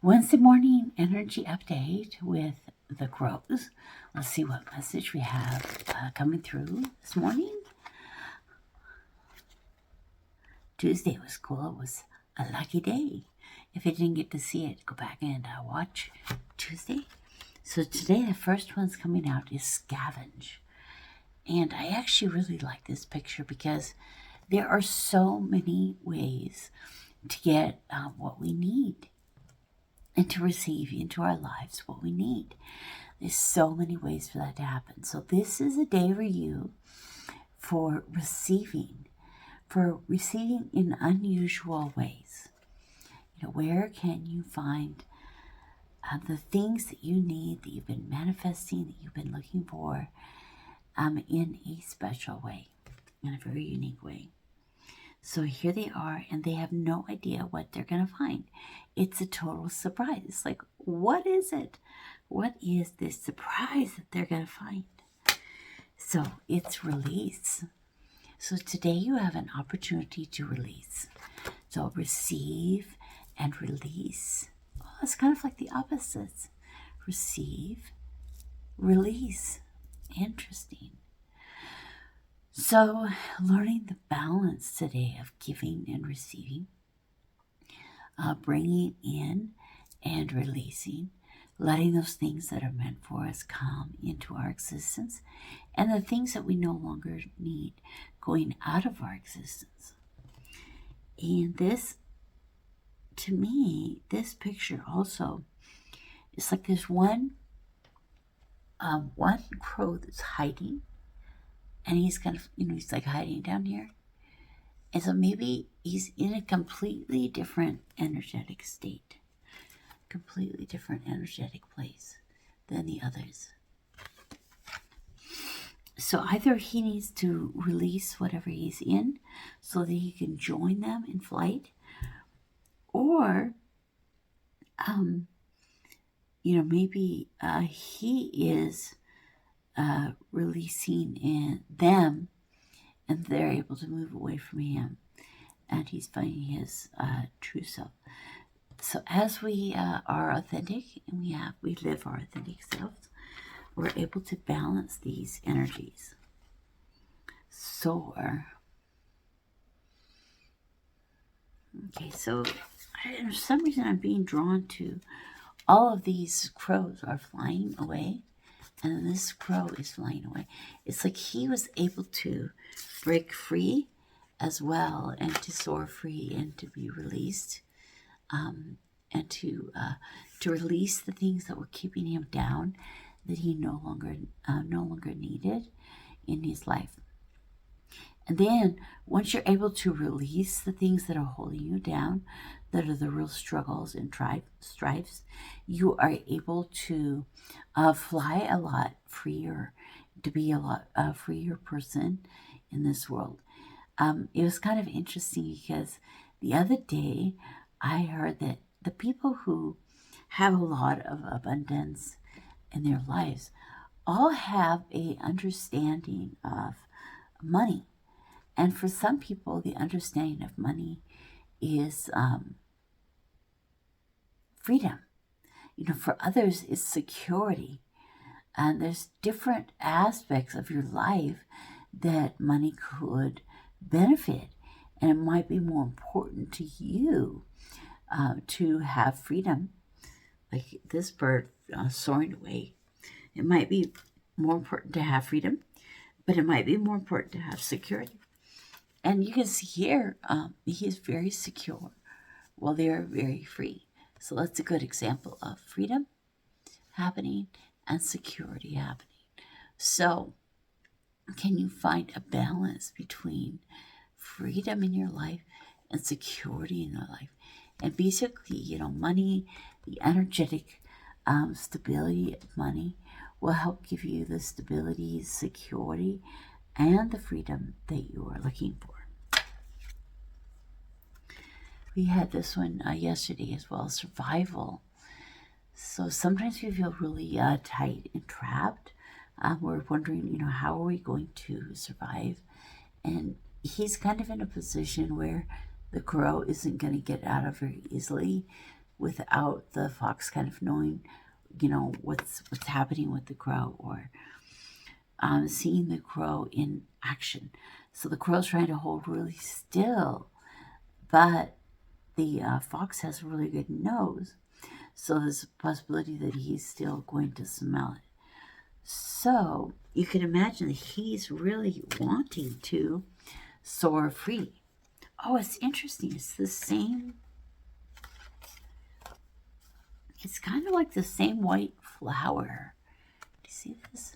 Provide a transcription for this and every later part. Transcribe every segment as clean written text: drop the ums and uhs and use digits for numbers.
Wednesday morning energy update with the crows. Let's see what message we have coming through this morning. Tuesday was cool. It was a lucky day. If you didn't get to see it, go back and watch Tuesday. So today the first one's coming out is scavenge. And I actually really like this picture because there are so many ways to get what we need and to receive into our lives what we need. There's so many ways for that to happen. So this is a day for you for receiving in unusual ways. Where can you find the things that you need, that you've been manifesting, that you've been looking for in a special way, in a very unique way. So here they are, and they have no idea what they're going to find. It's a total surprise. It's like, what is it? What is this surprise that they're going to find? So it's release. So today you have an opportunity to release. So receive and release. Oh, it's kind of like the opposites. Receive, release. Interesting. So learning the balance today of giving and receiving, bringing in and releasing, letting those things that are meant for us come into our existence, and the things that we no longer need going out of our existence. And this, to me, this picture also, it's like there's one crow that's hiding, and he's kind of, he's like hiding down here. And so maybe he's in a completely different energetic state, completely different energetic place than the others. So either he needs to release whatever he's in so that he can join them in flight, or maybe he is releasing in them, and they're able to move away from him, and he's finding his true self. So as we are authentic, and we live our authentic selves, we're able to balance these energies. Soar. Okay, so for some reason I'm being drawn to all of these crows are flying away, and then this crow is flying away. It's like he was able to break free as well, and to soar free, and to be released, and to release the things that were keeping him down, that he no longer needed in his life. And then once you're able to release the things that are holding you down, that are the real struggles and strifes, you are able to fly a lot freer, to be a lot freer person in this world. It was kind of interesting because the other day I heard that the people who have a lot of abundance in their lives all have a understanding of money. And for some people, the understanding of money is freedom. For others, it's security. And there's different aspects of your life that money could benefit. And it might be more important to you to have freedom. Like this bird soaring away. It might be more important to have freedom, but it might be more important to have security. And you can see here, he is very secure while they're very free. So that's a good example of freedom happening and security happening. So can you find a balance between freedom in your life and security in your life? And basically, money, the energetic stability of money will help give you the stability, security, and the freedom that you are looking for. We had this one yesterday as well, survival. So sometimes we feel really tight and trapped. We're wondering, how are we going to survive? And he's kind of in a position where the crow isn't going to get out of very easily. without the fox kind of knowing, what's happening with the crow, or seeing the crow in action. So the crow's trying to hold really still, but the fox has a really good nose, so there's a possibility that he's still going to smell it. So you can imagine that he's really wanting to soar free. Oh, it's interesting. It's the same. It's kind of like the same white flower. Do you see this?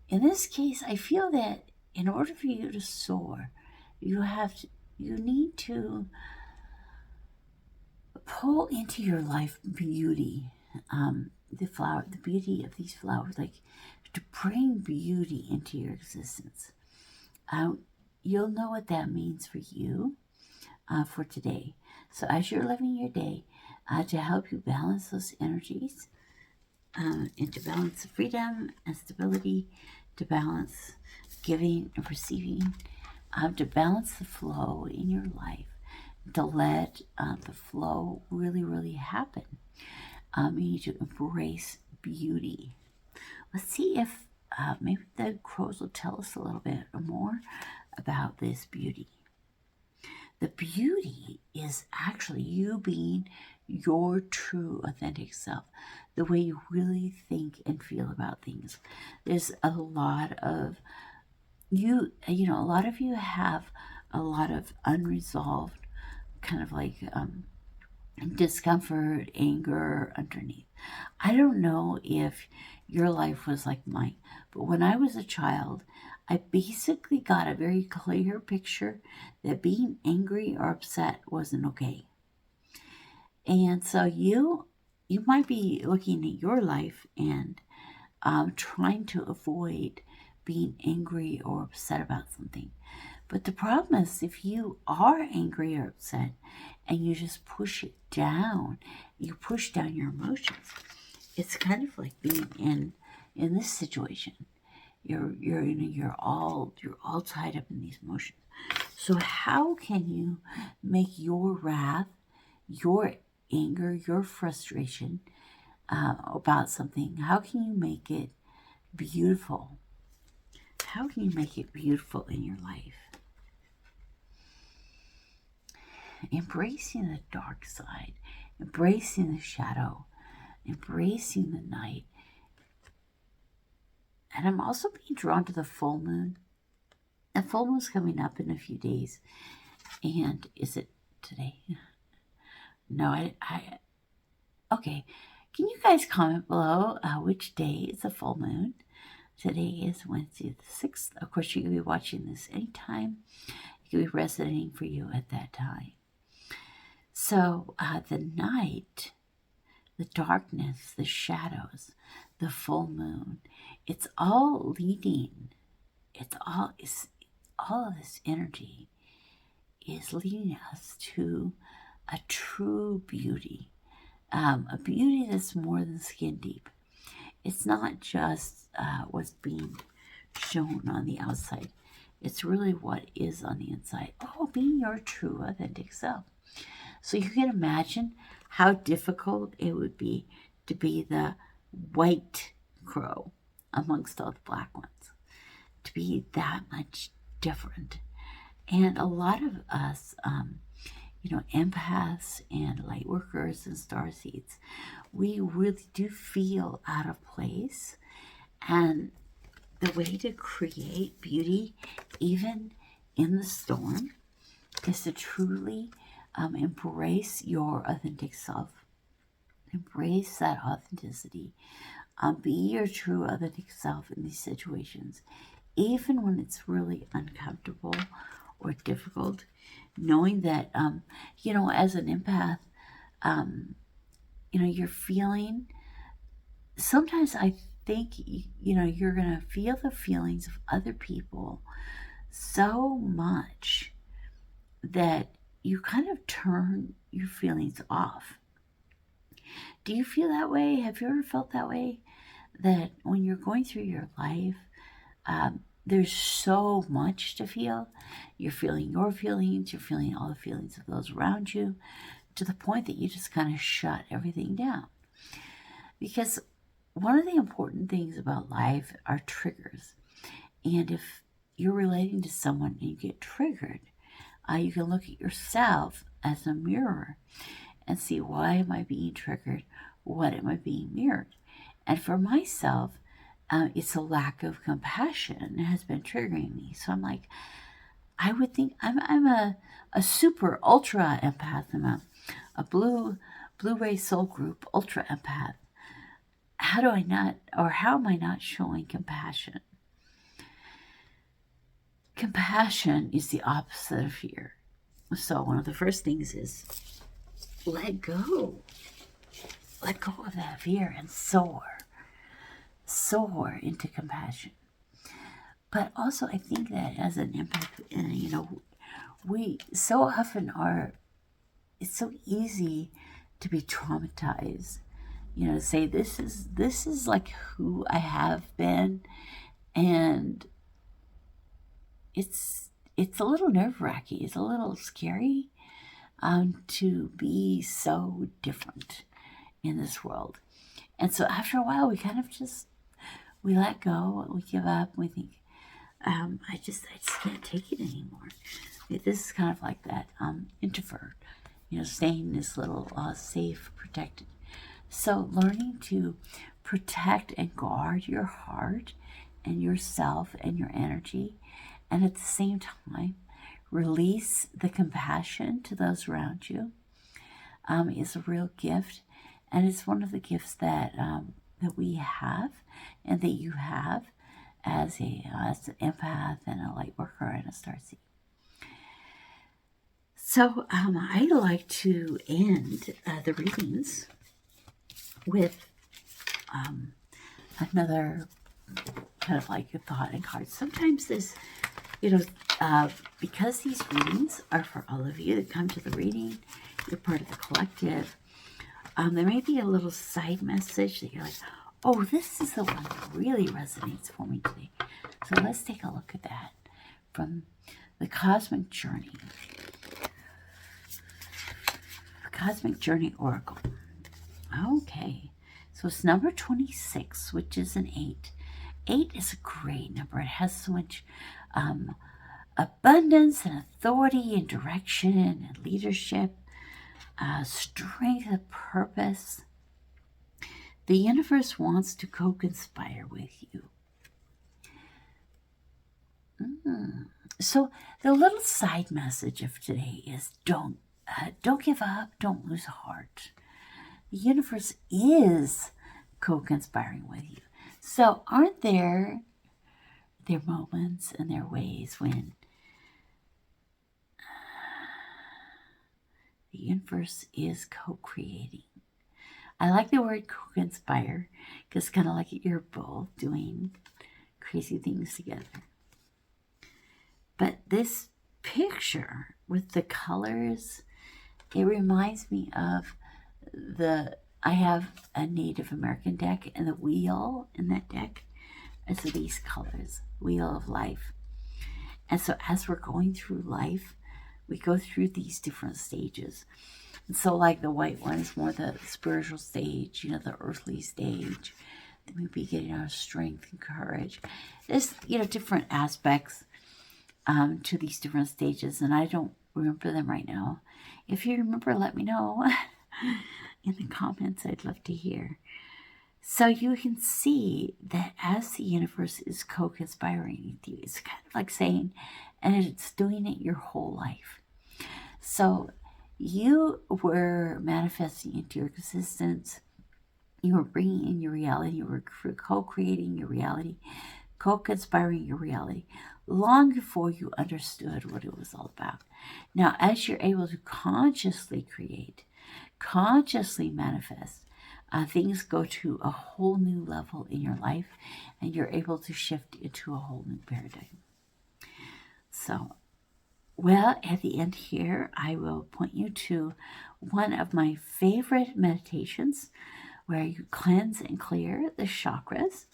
In this case, I feel that in order for you to soar, you need to pull into your life beauty. The beauty of these flowers, like to bring beauty into your existence. You'll know what that means for you for today. So as you're living your day, to help you balance those energies, and to balance freedom and stability, to balance giving and receiving, to balance the flow in your life, to let the flow really, really happen. You need to embrace beauty. Let's see if maybe the crows will tell us a little bit more about this beauty. The beauty is actually you being your true authentic self, the way you really think and feel about things. There's a lot of a lot of you have a lot of unresolved kind of like discomfort, anger underneath. I don't know if your life was like mine, but when I was a child, I basically got a very clear picture that being angry or upset wasn't okay. And so you might be looking at your life and trying to avoid being angry or upset about something. But the problem is, if you are angry or upset and you just push it down, you push down your emotions. It's kind of like being in this situation. You're all tied up in these emotions. So how can you make your wrath, your anger, your frustration about something? How can you make it beautiful? How can you make it beautiful in your life? Embracing the dark side, embracing the shadow, embracing the night. And I'm also being drawn to the full moon. The full moon's coming up in a few days. And is it today? No, okay. Can you guys comment below which day is the full moon? Today is Wednesday the 6th. Of course, you can be watching this anytime. It can be resonating for you at that time. So the night, the darkness, the shadows, the full moon, it's all leading. All of this energy is leading us to a true beauty, a beauty that's more than skin deep. It's not just what's being shown on the outside. It's really what is on the inside. Oh, being your true authentic self. So you can imagine how difficult it would be to be the white crow amongst all the black ones, to be that much different. And a lot of us, empaths and light workers and starseeds, we really do feel out of place. And the way to create beauty, even in the storm, is to truly embrace your authentic self. Embrace that authenticity. Be your true authentic self in these situations, even when it's really uncomfortable or difficult. Knowing that, as an empath, you're feeling. Sometimes I think, you're going to feel the feelings of other people so much that you kind of turn your feelings off. Do you feel that way? Have you ever felt that way? That when you're going through your life, there's so much to feel. You're feeling your feelings. You're feeling all the feelings of those around you. to the point that you just kind of shut everything down. Because one of the important things about life are triggers. And if you're relating to someone and you get triggered, you can look at yourself as a mirror and see, why am I being triggered? What am I being mirrored? And for myself, it's a lack of compassion that has been triggering me. So I'm like, I would think I'm a super ultra empath. I'm a Blu-ray soul group ultra empath. How am I not showing compassion? Compassion is the opposite of fear. So one of the first things is let go. Let go of that fear and soar into compassion. But also, I think that as an empath, we so often are, it's so easy to be traumatized, to say this is like who I have been, and it's a little nerve-wracking, it's a little scary to be so different in this world. And so after a while, we kind of we let go, we give up, we think, I just can't take it anymore. This is kind of like that introvert, staying in this little safe, protected. So learning to protect and guard your heart and yourself and your energy, and at the same time, release the compassion to those around you, is a real gift. And it's one of the gifts that we have and that you have as an empath and a light worker and a starseed. So I like to end the readings with another kind of like a thought and card. Sometimes this, because these readings are for all of you that come to the reading, you're part of the collective, there may be a little side message that you're like, oh, this is the one that really resonates for me today. So let's take a look at that from the Cosmic Journey. Cosmic Journey Oracle. Okay, so it's number 26, which is an 8. 8 is a great number. It has so much abundance and authority and direction and leadership, strength and purpose. The universe wants to co-conspire with you. So the little side message of today is don't give up, don't lose heart. The universe is co-conspiring with you. So aren't there moments and there ways when the universe is co-creating? I like the word co-conspire because it's kind of like you're both doing crazy things together. But this picture with the colors, it reminds me of I have a Native American deck, and the wheel in that deck is these colors, wheel of life. And so as we're going through life, we go through these different stages. And so like the white one is more the spiritual stage, the earthly stage. Then we'd be getting our strength and courage. There's, different aspects to these different stages, and I don't remember them right now. If you remember, let me know in the comments. I'd love to hear. So you can see that as the universe is co-conspiring with you, it's kind of like saying, and it's doing it your whole life. So you were manifesting into your existence. You were bringing in your reality. You were co-creating your reality, co-conspiring your reality, long before you understood what it was all about. Now, as you're able to consciously create, consciously manifest, things go to a whole new level in your life, and you're able to shift into a whole new paradigm. So, well, at the end here, I will point you to one of my favorite meditations where you cleanse and clear the chakras.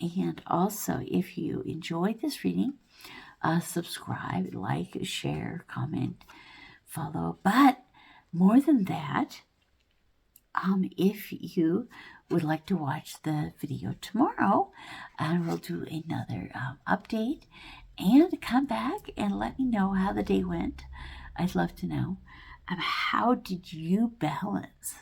And also, if you enjoyed this reading, subscribe, like, share, comment, follow. But More than that, if you would like to watch the video tomorrow, and we'll do another update, and come back and let me know how the day went. I'd love to know. How did you balance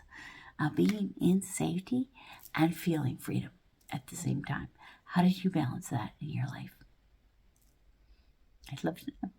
being in safety and feeling freedom at the same time? How did you balance that in your life? I'd love to know.